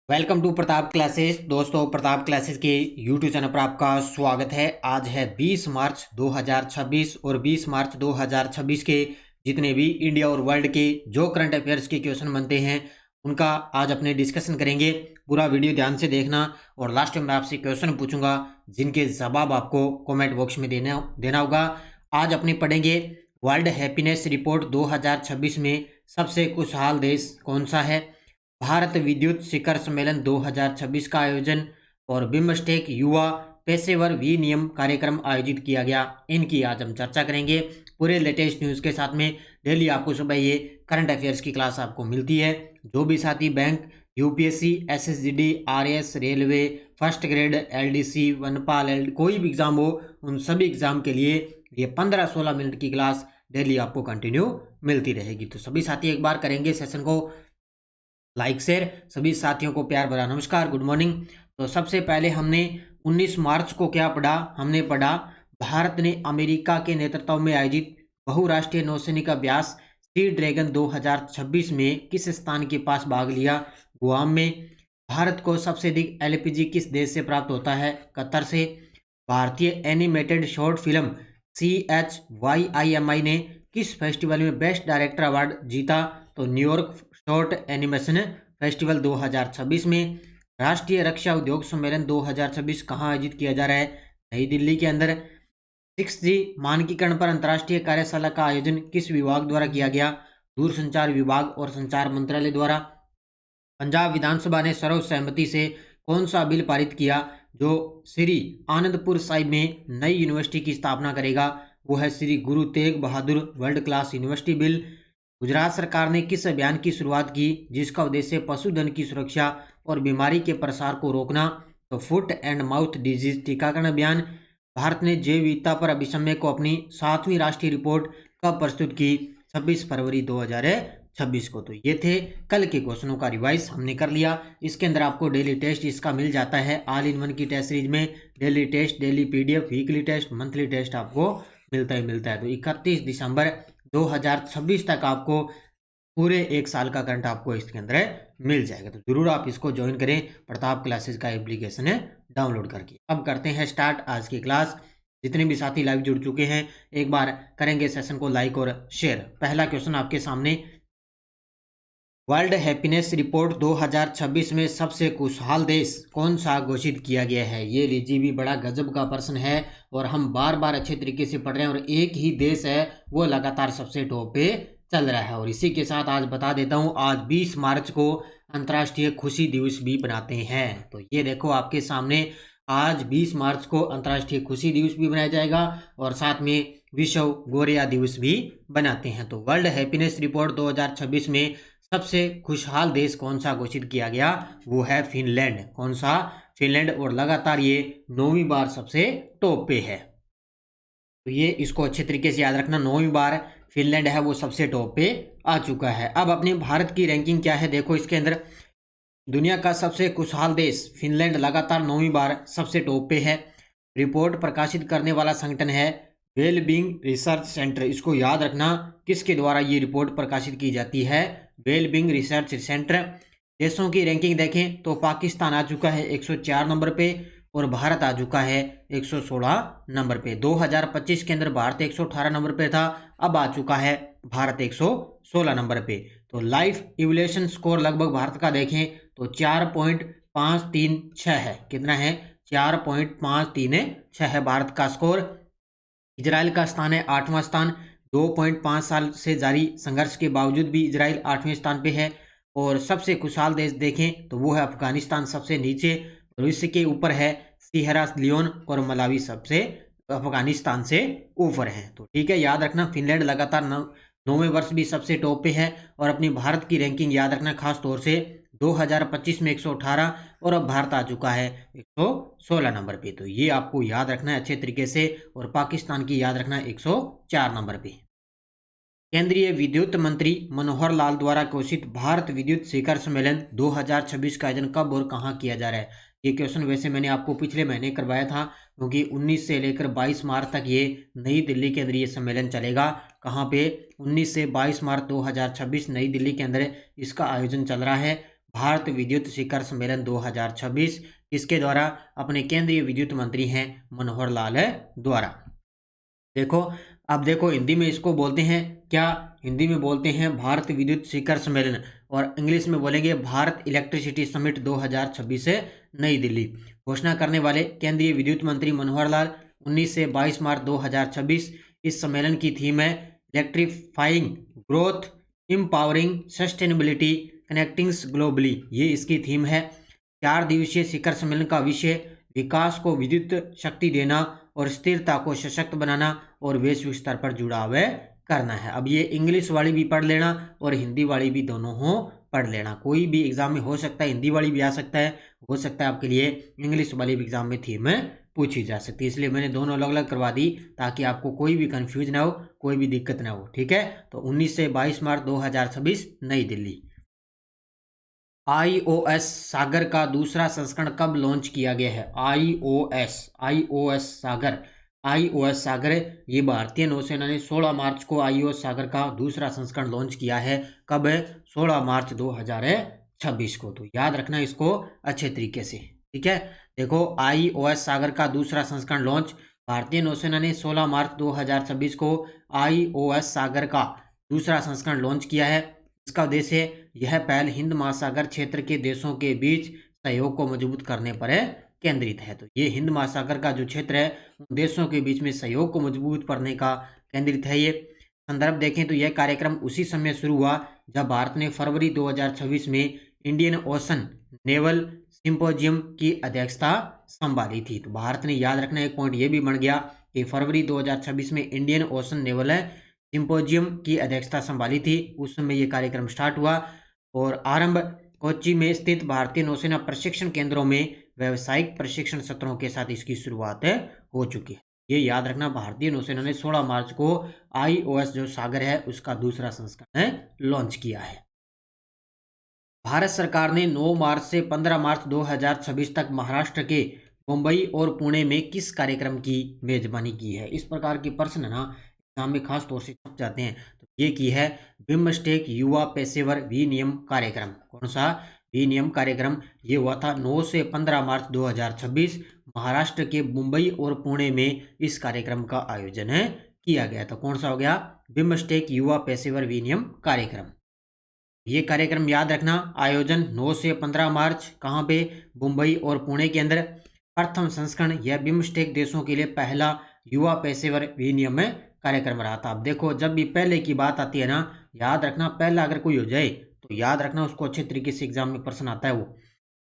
Welcome to Pratap classes. दोस्तों, Pratap classes के YouTube channel पर आपका स्वागत है। आज है 20 मार्च 2026 और 20 मार्च 2026 के जितने भी इंडिया और वर्ल्ड के जो करंट अफेयर्स के क्वेश्चन बनते हैं उनका आज अपने डिस्कशन करेंगे। पूरा वीडियो ध्यान से देखना और लास्ट में मैं आपसे क्वेश्चन पूछूंगा जिनके जवाब आपको कमेंट बॉक्स में देना होगा। आज अपने पढ़ेंगे वर्ल्ड हैप्पीनेस रिपोर्ट 2026 में सबसे खुशहाल देश कौन सा है, भारत विद्युत शिखर सम्मेलन 2026 का आयोजन और बिम्स्टेक युवा पेशेवर विनियम कार्यक्रम आयोजित किया गया। इनकी आज हम चर्चा करेंगे पूरे लेटेस्ट न्यूज़ के साथ में। डेली आपको सुबह ये करंट अफेयर्स की क्लास आपको मिलती है। जो भी साथी bank, UPSC, SSGD, RS, railway, first grade, LDC, वनपाल, कोई भी एग्जाम हो, उन सभी एग्जाम के लिए ये 15-16 मिनट की क्लास डेली आपको कंटिन्यू मिलती रहेगी। तो सभी साथी एक बार करेंगे सेशन को लाइक शेयर, सभी साथियों को प्यार भरा नमस्कार, गुड मॉर्निंग। तो सबसे पहले हमने 19 मार्च को क्या पढ़ा, हमने पढ़ा भारत ने अमेरिका के नेतृत्व में आयोजित बहुराष्ट्रीय नौसैनिक अभ्यास सी ड्रैगन 2026 में किस स्थान के पास भाग लिया, गुआम में। भारत को सबसे अधिक एलपीजी किस देश से प्राप्त होता है, कतर से। भारतीय एनिमेटेड शॉर्ट फिल्म CHYIMI ने किस फेस्टिवल में बेस्ट डायरेक्टर अवार्ड जीता, तो न्यूयॉर्क शॉर्ट एनिमेशन फेस्टिवल 2026 में। राष्ट्रीय रक्षा उद्योग सम्मेलन 2026 कहाँ आयोजित किया जा रहा है, नई दिल्ली के अंदर। 6G मानकीकरण पर अंतर्राष्ट्रीय कार्यशाला का आयोजन किस विभाग द्वारा किया गया, दूरसंचार विभाग और संचार मंत्रालय द्वारा। पंजाब विधानसभा ने सर्वसहमति से कौन सा बिल पारित किया जो श्री आनंदपुर साहिब में नई यूनिवर्सिटी की स्थापना करेगा, वो है Shri Guru Tegh Bahadur world class university bill. Gujarat सरकार ने किस अभियान की शुरुआत की जिसका उद्देश्य पशुधन की सुरक्षा और बीमारी के प्रसार को रोकना, तो फुट एंड माउथ डिजीज टीकाकरण अभियान। भारत ने जैव विविधता पर अभिसमय को अपनी 7वीं राष्ट्रीय रिपोर्ट कब प्रस्तुत की, 26 फरवरी 2026 को। तो ये थे कल के क्वेश्चनों का रिवाइज हमने कर लिया। इसके अंदर आपको डेली टेस्ट इसका मिल जाता है ऑल इन वन की टेस्ट सीरीज में। Daily test, daily PDF, weekly test, monthly test आपको मिलता ही मिलता है। तो 31 दिसंबर 2026 तक आपको पूरे एक साल का करंट आपको इसके अंदर मिल जाएगा। तो जरूर आप इसको ज्वाइन करें, प्रताप क्लासेस का एप्लीकेशन है डाउनलोड करके। अब करते हैं स्टार्ट आज की क्लास। जितने भी साथी लाइव जुड़ चुके हैं एक बार करेंगे सेशन को लाइक और शेयर। पहला क्वेश्चन आपके सामने, वर्ल्ड हैप्पीनेस रिपोर्ट 2026 में सबसे खुशहाल देश कौन सा घोषित किया गया है। ये लीजिए भी बड़ा गजब का प्रश्न है और हम बार बार अच्छे तरीके से पढ़ रहे हैं और एक ही देश है वो लगातार सबसे टॉप पे चल रहा है। और इसी के साथ आज बता देता हूँ, आज 20 मार्च को अंतर्राष्ट्रीय खुशी दिवस भी बनाते हैं। तो ये देखो आपके सामने, आज 20 मार्च को अंतर्राष्ट्रीय खुशी दिवस भी बनाया जाएगा और साथ में विश्व गोरिया दिवस भी बनाते हैं। तो वर्ल्ड हैप्पीनेस रिपोर्ट 2026 में सबसे खुशहाल देश कौन सा घोषित किया गया, वो है फिनलैंड। कौन सा, फिनलैंड। और लगातार ये 9वीं बार सबसे टॉप पे है। तो ये इसको अच्छे तरीके से याद रखना, 9वीं बार फिनलैंड है वो सबसे टॉप पे आ चुका है। अब अपने भारत की रैंकिंग क्या है देखो, इसके अंदर दुनिया का सबसे खुशहाल देश फिनलैंड लगातार 9वीं बार सबसे टॉप पे है। रिपोर्ट प्रकाशित करने वाला संगठन है वेलबींग रिसर्च सेंटर। इसको याद रखना, किसके द्वारा ये रिपोर्ट प्रकाशित की जाती है, वेलबींग रिसर्च सेंटर। देशों की रैंकिंग देखें तो पाकिस्तान आ चुका है 104 नंबर पे और भारत आ चुका है 116 नंबर पे। 2025 के अंदर भारत 118 नंबर पे था, अब आ चुका है भारत 116 नंबर पे। तो लाइफ इवोल्यूशन स्कोर लगभग भारत का देखें तो 4.536 है। कितना है, 4.536 है भारत का स्कोर। इजराइल का स्थान है 8वां स्थान। 2.5 साल से जारी संघर्ष के बावजूद भी इजराइल 8वें स्थान पे है। और सबसे खुशहाल देश देखें तो वो है अफगानिस्तान सबसे नीचे, और इसके ऊपर है सियरा लियोन और मलावी सबसे अफगानिस्तान से ऊपर है। तो ठीक है, याद रखना फिनलैंड लगातार 9वें वर्ष भी सबसे टॉप पे है। और अपनी भारत की रैंकिंग याद रखना खास तौर से 2025 में 118 और अब भारत आ चुका है 116 नंबर पे। तो ये आपको याद रखना है अच्छे तरीके से। और पाकिस्तान की याद रखना 104 नंबर पे। केंद्रीय विद्युत मंत्री मनोहर लाल द्वारा घोषित भारत विद्युत शिखर सम्मेलन 2026 का आयोजन कब और कहां किया जा रहा है। ये क्वेश्चन वैसे मैंने आपको पिछले महीने करवाया था, क्योंकि 19 से लेकर 22 मार्च तक ये नई दिल्ली के अंदर ये सम्मेलन चलेगा। कहाँ पे, 19 से 22 मार्च 2026 नई दिल्ली के अंदर इसका आयोजन चल रहा है। भारत विद्युत शिखर सम्मेलन 2026 किसके द्वारा? अपने केंद्रीय विद्युत मंत्री हैं मनोहर लाल द्वारा। देखो, अब देखो हिंदी में इसको बोलते हैं क्या? हिंदी में बोलते हैं भारत विद्युत शिखर सम्मेलन, और इंग्लिश में बोलेंगे भारत इलेक्ट्रिसिटी समिट 2026 से नई दिल्ली। घोषणा करने वाले केंद्रीय विद्युत मंत्री मनोहर लाल। 19 से 22 मार्च 2026। इस सम्मेलन की थीम है electrifying growth, empowering sustainability, connectings globally. ये इसकी थीम है। 4 दिवसीय शिखर सम्मेलन का विषय विकास को विद्युत शक्ति देना और स्थिरता को सशक्त बनाना और वैश्विक स्तर पर जुड़ाव करना है। अब ये इंग्लिश वाली भी पढ़ लेना और हिंदी वाली भी, दोनों हो पढ़ लेना। कोई भी एग्जाम में हो सकता है, हिंदी वाली भी आ सकता है, हो सकता है आपके लिए इंग्लिश वाली भी एग्जाम में थीम पूछी जा सकती है। इसलिए मैंने दोनों अलग अलग करवा दी ताकि आपको कोई भी कंफ्यूज ना हो, कोई भी दिक्कत ना हो। ठीक है, तो 19 से 22 मार्च 2026 नई दिल्ली। iOS सागर का दूसरा संस्करण कब लॉन्च किया गया है? iOS सागर ये भारतीय नौसेना ने 16 मार्च को iOS सागर का दूसरा संस्करण लॉन्च किया है। कब है? 16 मार्च 2026 को। तो याद रखना इसको अच्छे तरीके से। ठीक है, देखो iOS सागर का दूसरा संस्करण लॉन्च, भारतीय नौसेना ने 16 मार्च 2026 को iOS सागर का दूसरा संस्करण लॉन्च किया है। इसका उद्देश्य यह पहल हिंद महासागर क्षेत्र के देशों के बीच सहयोग को मजबूत करने पर केंद्रित है। तो ये हिंद महासागर का जो क्षेत्र है, उन देशों के बीच में सहयोग को मजबूत करने का केंद्रित है। ये संदर्भ देखें तो यह कार्यक्रम उसी समय शुरू हुआ जब भारत ने फरवरी 2026 में इंडियन ओशन नेवल सिंपोजियम की अध्यक्षता संभाली थी। तो भारत ने, याद रखना एक पॉइंट ये भी बन गया कि फरवरी 2026 में इंडियन ओशन नेवल सिंपोजियम की अध्यक्षता संभाली थी। उस समय ये कार्यक्रम स्टार्ट हुआ और आरंभ कोच्चि में स्थित भारतीय नौसेना प्रशिक्षण केंद्रों में व्यावसायिक प्रशिक्षण सत्रों के साथ इसकी शुरुआत हो चुकी है। ये याद रखना, भारतीय नौसेना ने 16 मार्च को iOS जो सागर है उसका दूसरा संस्करण लॉन्च किया है। भारत सरकार ने 9 मार्च से 15 मार्च 2026 तक महाराष्ट्र के मुंबई और पुणे में किस कार्यक्रम की मेजबानी की है? इस प्रकार के प्रश्न ना एग्जाम में खास तौर से छप जाते हैं। तो ये की है बिम्स्टेक युवा पेशेवर विनियम कार्यक्रम। कौन सा विनियम कार्यक्रम? ये हुआ था 9 से 15 मार्च 2026। महाराष्ट्र के मुंबई और पुणे में इस कार्यक्रम का आयोजन किया गया था। कौन सा हो गया? बिम्स्टेक युवा पेशेवर विनियम कार्यक्रम। ये कार्यक्रम याद रखना, आयोजन 9 से 15 मार्च, कहाँ पे? मुंबई और पुणे के अंदर। प्रथम संस्करण यह बिम्स्टेक देशों के लिए पहला युवा पेशेवर विनियम कार्यक्रम रहा था। अब देखो, जब भी पहले की बात आती है ना, याद रखना पहला अगर कोई हो जाए तो याद रखना उसको अच्छे तरीके से एग्जाम में प्रश्न आता है। वो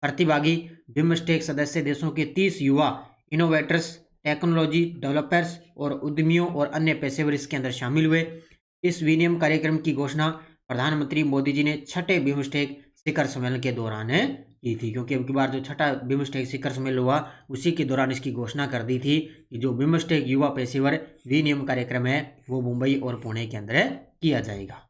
प्रतिभागी बिम्स्टेक सदस्य देशों के 30 युवा इनोवेटर्स, टेक्नोलॉजी डेवलपर्स और उद्यमियों और अन्य पेशेवर इसके अंदर शामिल हुए। इस विनियम कार्यक्रम की घोषणा प्रधानमंत्री मोदी जी ने छठे बिम्स्टेक शिखर सम्मेलन के दौरान की थी, क्योंकि अब की बार जो छठा बिम्स्टेक शिखर सम्मेलन हुआ उसी के दौरान इसकी घोषणा कर दी थी कि जो बिम्स्टेक युवा पेशेवर विनियम कार्यक्रम है वो मुंबई और पुणे के अंदर किया जाएगा।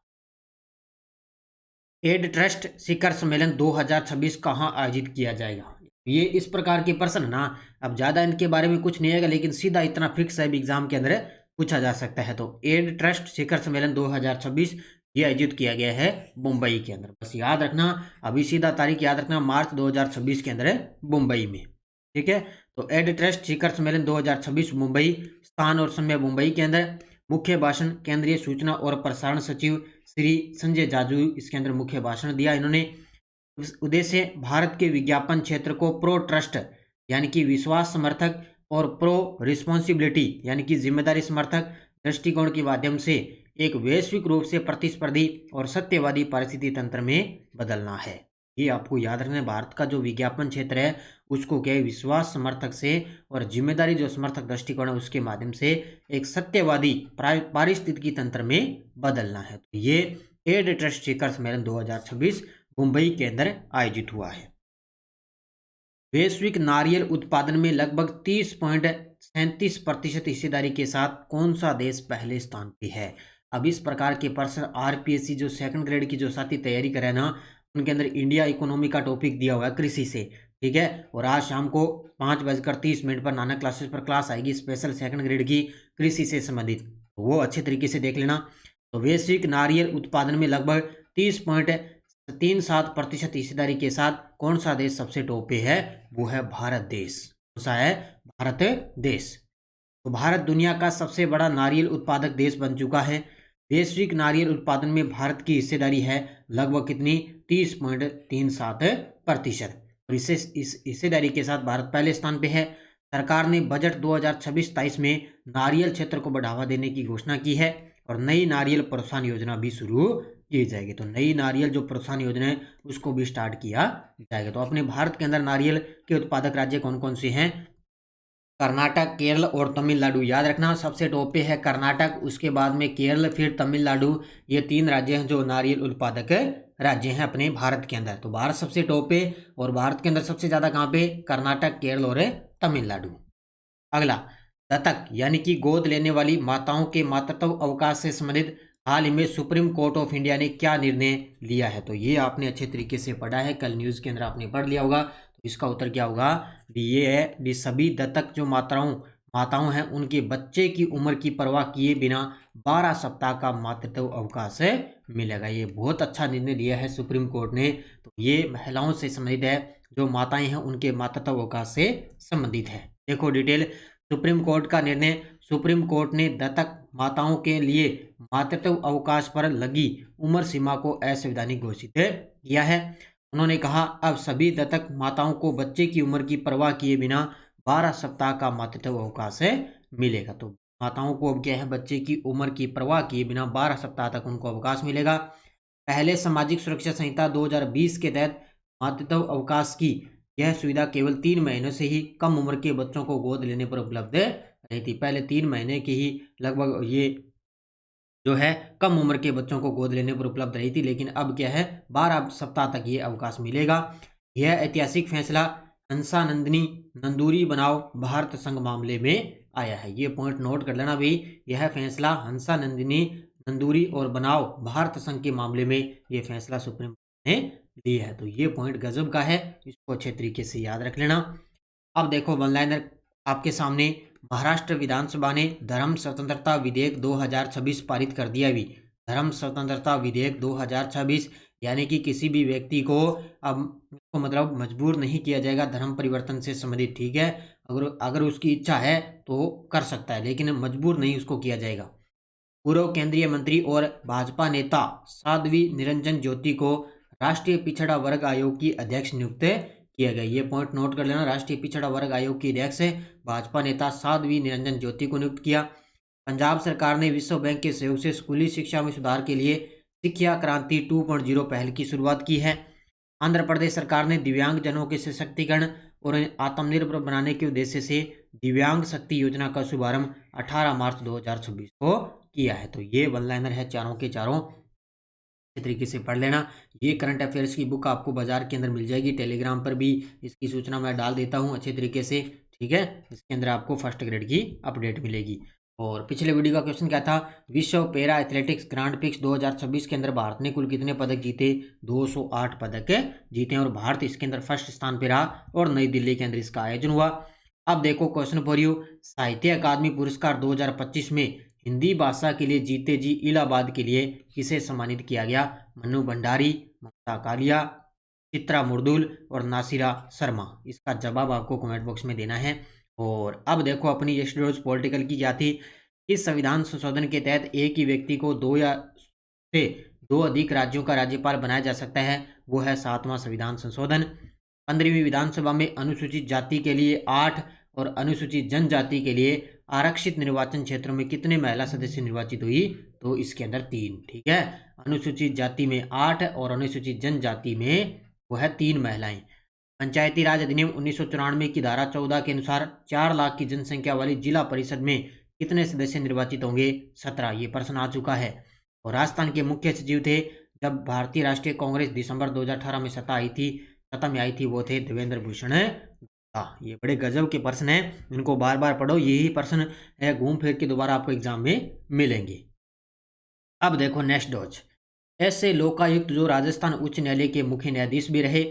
एड ट्रस्ट शिखर सम्मेलन 2026 कहाँ आयोजित किया जाएगा? ये इस प्रकार के प्रश्न ना, अब ज़्यादा इनके बारे में कुछ नहीं आएगा, लेकिन सीधा इतना फिक्स है एग्जाम के अंदर पूछा जा सकता है। तो एड ट्रस्ट शिखर सम्मेलन 2026 ये आयोजित किया गया है मुंबई के अंदर। बस याद रखना, अभी सीधा तारीख याद रखना, मार्च 2026 के अंदर है मुंबई में। ठीक है, तो एड ट्रस्ट शिखर सम्मेलन 2026 मुंबई, स्थान और समय मुंबई के अंदर। मुख्य भाषण केंद्रीय सूचना और प्रसारण सचिव श्री संजय जाजू इसके अंदर मुख्य भाषण दिया इन्होंने। उद्देश्य भारत के विज्ञापन क्षेत्र को प्रो ट्रस्ट यानी कि विश्वास समर्थक और प्रो रिस्पॉन्सिबिलिटी यानी कि जिम्मेदारी समर्थक दृष्टिकोण के माध्यम से एक वैश्विक रूप से प्रतिस्पर्धी और सत्यवादी पारिस्थितिकी तंत्र में बदलना है। ये आपको याद रखना है, भारत का जो विज्ञापन क्षेत्र है उसको क्या है, विश्वास समर्थक से और जिम्मेदारी जो समर्थक दृष्टिकोण है उसके माध्यम से एक सत्यवादी पारिस्थितिकी तंत्र में बदलना है। तो ये एड ट्रस्ट शिखर सम्मेलन 2026 मुंबई के अंदर आयोजित हुआ है। वैश्विक नारियल उत्पादन में लगभग 30.37% हिस्सेदारी के साथ कौन सा देश पहले स्थान पे है? अब इस प्रकार के प्रश्न आरपीएससी जो सेकंड ग्रेड की जो साथी तैयारी करे ना, उनके अंदर इंडिया इकोनॉमी का टॉपिक दिया हुआ है कृषि से। ठीक है, और आज शाम को 5:30 पर नानक क्लासेस पर क्लास आएगी स्पेशल सेकंड ग्रेड की कृषि से संबंधित, वो अच्छे तरीके से देख लेना। तो वैश्विक नारियल उत्पादन में लगभग 3.7% हिस्सेदारी के साथ कौन सा देश सबसे टॉप पे है? वो है भारत देश। कौन सा है? भारत देश। तो भारत दुनिया का सबसे बड़ा नारियल उत्पादक देश बन चुका है। वैश्विक नारियल उत्पादन में भारत की हिस्सेदारी है लगभग कितनी? 30.37%। और इस हिस्सेदारी के साथ भारत पहले स्थान पे है। सरकार ने बजट 2026-27 में नारियल क्षेत्र को बढ़ावा देने की घोषणा की है और नई नारियल प्रोत्साहन योजना भी शुरू की जाएगी। तो नई नारियल जो प्रोत्साहन योजना है उसको भी स्टार्ट किया जाएगा। तो अपने भारत के अंदर नारियल के उत्पादक राज्य कौन कौन से हैं? कर्नाटक, केरल और तमिलनाडु। याद रखना, सबसे टॉप पे है कर्नाटक, उसके बाद में केरल, फिर तमिलनाडु। ये 3 राज्य हैं जो नारियल उत्पादक राज्य हैं अपने भारत के अंदर। तो भारत सबसे टॉप पे, और भारत के अंदर सबसे ज़्यादा कहाँ पे? कर्नाटक, केरल और तमिलनाडु। अगला, दत्तक यानी कि गोद लेने वाली माताओं के मातृत्व अवकाश से संबंधित हाल ही में सुप्रीम कोर्ट ऑफ इंडिया ने क्या निर्णय लिया है? तो ये आपने अच्छे तरीके से पढ़ा है, कल न्यूज़ के अंदर आपने पढ़ लिया होगा। तो इसका उत्तर क्या होगा? ये है, सभी दत्तक जो माताओं हैं उनके बच्चे की उम्र की परवाह किए बिना 12 सप्ताह का मातृत्व अवकाश मिलेगा। ये बहुत अच्छा निर्णय लिया है सुप्रीम कोर्ट ने। तो ये महिलाओं से संबंधित है, जो माताएं हैं उनके मातृत्व अवकाश से संबंधित है। देखो डिटेल सुप्रीम कोर्ट का निर्णय। सुप्रीम कोर्ट ने दत्तक माताओं के लिए मातृत्व अवकाश पर लगी उम्र सीमा को असंवैधानिक घोषित किया है। उन्होंने कहा, अब सभी दत्तक माताओं को बच्चे की उम्र की परवाह किए बिना 12 सप्ताह का मातृत्व अवकाश मिलेगा। तो माताओं को अब क्या है? बच्चे की उम्र की परवाह किए बिना 12 सप्ताह तक उनको अवकाश मिलेगा। पहले सामाजिक सुरक्षा संहिता 2020 के तहत मातृत्व अवकाश की यह सुविधा केवल 3 महीनों से ही कम उम्र के बच्चों को गोद लेने पर उपलब्ध रही थी। पहले 3 महीने की ही लगभग ये जो है कम उम्र के बच्चों को गोद लेने पर उपलब्ध रही थी, लेकिन अब क्या है? 12 सप्ताह तक ये अवकाश मिलेगा। यह ऐतिहासिक फैसला हंसा नंदिनी नंदूरी बनाओ भारत संघ मामले में आया है। ये पॉइंट नोट कर लेना भाई, यह फैसला हंसा नंदिनी नंदूरी और बनाओ भारत संघ के मामले में ये फैसला सुप्रीम कोर्ट ने लिया है। तो ये पॉइंट गजब का है, इसको अच्छे तरीके से याद रख लेना। अब देखो वन लाइनर आपके सामने। महाराष्ट्र विधानसभा ने धर्म स्वतंत्रता विधेयक 2026 पारित कर दिया। भी धर्म स्वतंत्रता विधेयक 2026 यानी कि किसी भी व्यक्ति को अब उसको मतलब मजबूर नहीं किया जाएगा धर्म परिवर्तन से संबंधित, ठीक है। अगर उसकी इच्छा है तो कर सकता है, लेकिन मजबूर नहीं उसको किया जाएगा। पूर्व केंद्रीय मंत्री और भाजपा नेता साध्वी निरंजन ज्योति को राष्ट्रीय पिछड़ा वर्ग आयोग की अध्यक्ष नियुक्त किया गया। ये पॉइंट नोट कर लेना, राष्ट्रीय पिछड़ा वर्ग आयोग की अध्यक्ष भाजपा नेता साध्वी निरंजन ज्योति को नियुक्त किया। पंजाब सरकार ने विश्व बैंक के सहयोग से स्कूली शिक्षा में सुधार के लिए शिक्षा क्रांति 2.0 पहल की शुरुआत की है। आंध्र प्रदेश सरकार ने दिव्यांग जनों के सशक्तिकरण और आत्मनिर्भर बनाने के उद्देश्य से दिव्यांग शक्ति योजना का शुभारंभ 18 मार्च 2026 को किया है। तो ये वन लाइनर है, चारों के चारों अच्छे तरीके से पढ़ लेना। ये करंट अफेयर्स की बुक आपको बाजार के अंदर मिल जाएगी, टेलीग्राम पर भी इसकी सूचना मैं डाल देता हूँ अच्छे तरीके से, ठीक है। इसके अंदर आपको फर्स्ट ग्रेड की अपडेट मिलेगी। और पिछले वीडियो का क्वेश्चन क्या था? विश्व पैरा एथलेटिक्स ग्रांड प्रिक्स 2026 के अंदर भारत ने कुल कितने पदक जीते? 208 पदक जीते और भारत इसके अंदर फर्स्ट स्थान पर रहा और नई दिल्ली के अंदर इसका आयोजन हुआ। अब देखो क्वेश्चन फॉर यू, साहित्य अकादमी पुरस्कार 2025 में हिंदी भाषा के लिए जीते जी इलाहाबाद के लिए किसे सम्मानित किया गया? मन्नू भंडारी, ममता कालिया, चित्रा मुर्दुल और नासिरा शर्मा। इसका जवाब आपको कमेंट बॉक्स में देना है। और अब देखो अपनी यस्टरडेज पॉलिटिकल की क्या थी? इस संविधान संशोधन के तहत एक ही व्यक्ति को 2 या से 2 अधिक राज्यों का राज्यपाल बनाया जा सकता है, वो है 7वां संविधान संशोधन। 15वीं विधानसभा में अनुसूचित जाति के लिए 8 और अनुसूचित जनजाति के लिए आरक्षित निर्वाचन क्षेत्रों में कितने महिला सदस्य निर्वाचित हुई? तो इसके अंदर 3, ठीक है। अनुसूचित जाति में 8 और अनुसूचित जनजाति में वो है 3 महिलाएं। पंचायती राज अधिनियम 1994 की धारा 14 के अनुसार 4 लाख की जनसंख्या वाली जिला परिषद में कितने सदस्य निर्वाचित होंगे? 17। ये प्रश्न आ चुका है। और राजस्थान के मुख्य सचिव थे जब भारतीय राष्ट्रीय कांग्रेस दिसंबर 2018 में सत्ता में आई थी, वो थे देवेंद्र भूषण। ये बड़े गजब के प्रश्न हैं, इनको बार बार पढ़ो, यही प्रश्न है घूम फिर के दोबारा आपको एग्जाम में मिलेंगे। अब देखो नेक्स्ट डॉज, ऐसे लोकायुक्त जो राजस्थान उच्च न्यायालय के मुख्य न्यायाधीश भी रहे,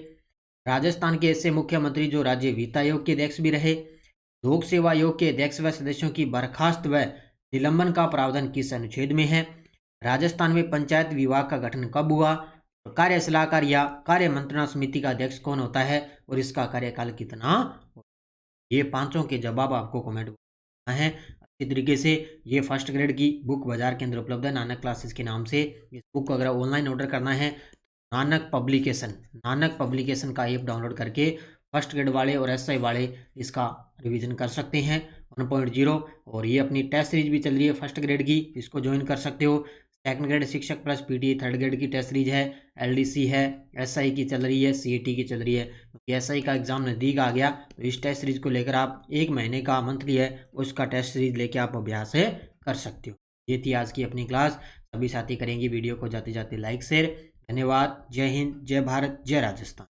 राजस्थान के ऐसे मुख्यमंत्री जो राज्य वित्त आयोग के अध्यक्ष भी रहे, लोक सेवा आयोग के अध्यक्ष व सदस्यों की बर्खास्त व निलंबन का प्रावधान किस अनुच्छेद में है, राजस्थान में पंचायत विभाग का गठन कब हुआ, और कार्य सलाहकार या कार्य मंत्रणा समिति का अध्यक्ष कौन होता है और इसका कार्यकाल कितना होता है? ये पांचों के जवाब आपको कमेंट करना है अच्छी तरीके से। ये फर्स्ट ग्रेड की बुक बाजार के अंदर उपलब्ध है नानक क्लासेस के नाम से। इस बुक को अगर ऑनलाइन ऑर्डर करना है नानक पब्लिकेशन का ऐप डाउनलोड करके फर्स्ट ग्रेड वाले और एसआई वाले इसका रिवीजन कर सकते हैं 1.0। और ये अपनी टेस्ट सीरीज भी चल रही है फर्स्ट ग्रेड की, इसको ज्वाइन कर सकते हो। सेकंड ग्रेड शिक्षक प्लस पीटी थर्ड ग्रेड की टेस्ट सीरीज है, एलडीसी है, एसआई की चल रही है, सीईटी की चल रही है। क्योंकि एसआई का एग्जाम नज़दीक आ गया तो इस टेस्ट सीरीज को लेकर आप एक महीने का मंथली है उसका टेस्ट सीरीज लेके आप अभ्यास कर सकते हो। ये थी आज की अपनी क्लास। सभी साथी करेंगे वीडियो को जाते जाते लाइक शेयर। धन्यवाद। जय हिंद, जय भारत, जय राजस्थान।